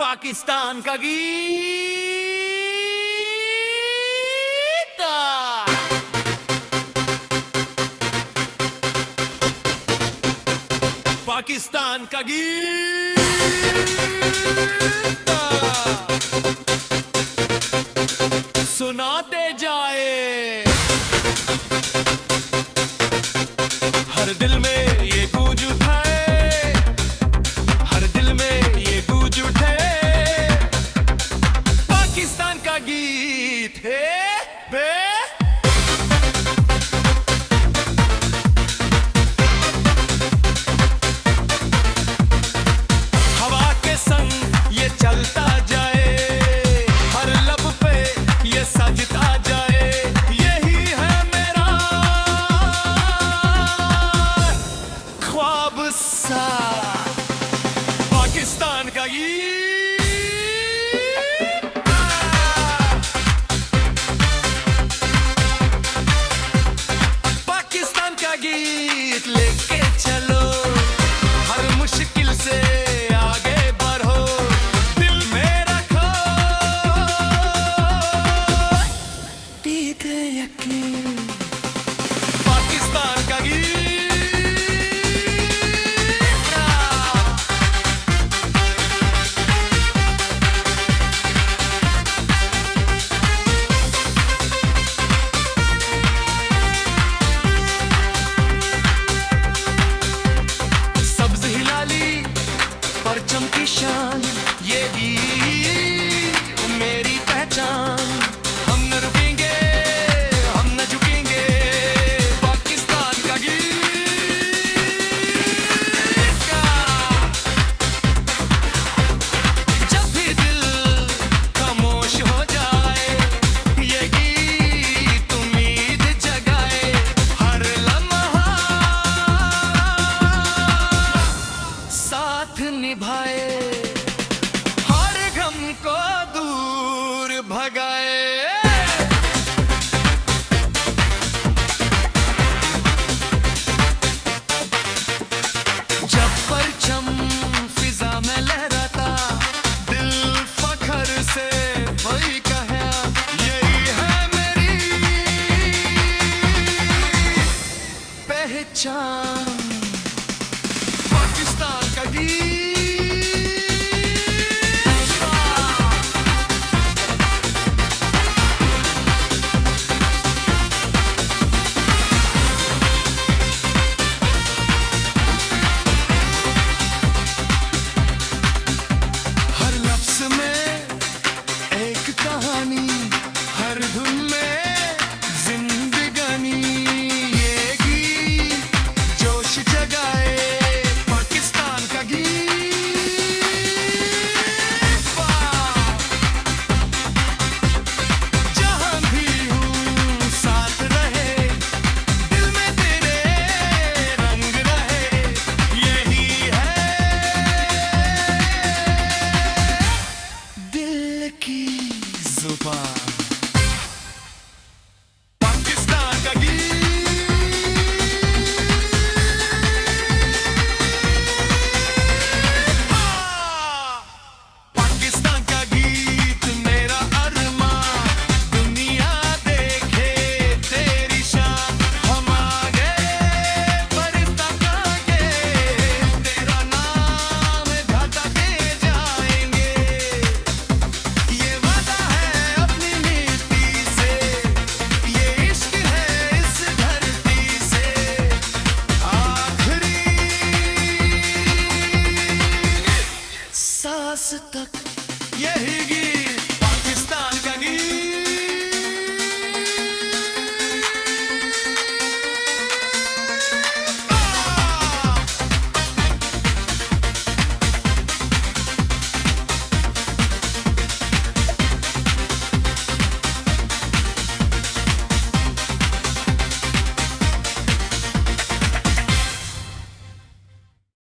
पाकिस्तान का गीत। पाकिस्तान का गीत सुनाते जाए, हर दिल में ये गूंज उठाए, हर दिल में ये गूंज उठे, पाकिस्तान का गीत है बे। हवा के संग ये चलता जाए, हर लब पे ये सजता जाए, यही है मेरा ख्वाब सा पाकिस्तान का गीत। पाकिस्तान का गीत लेके चलो, हर मुश्किल से आगे बढ़ो, दिल में रखो दीदे यकीन। पाकिस्तान का गीत। सब्ज हिलाली परचम की शान ये गीत।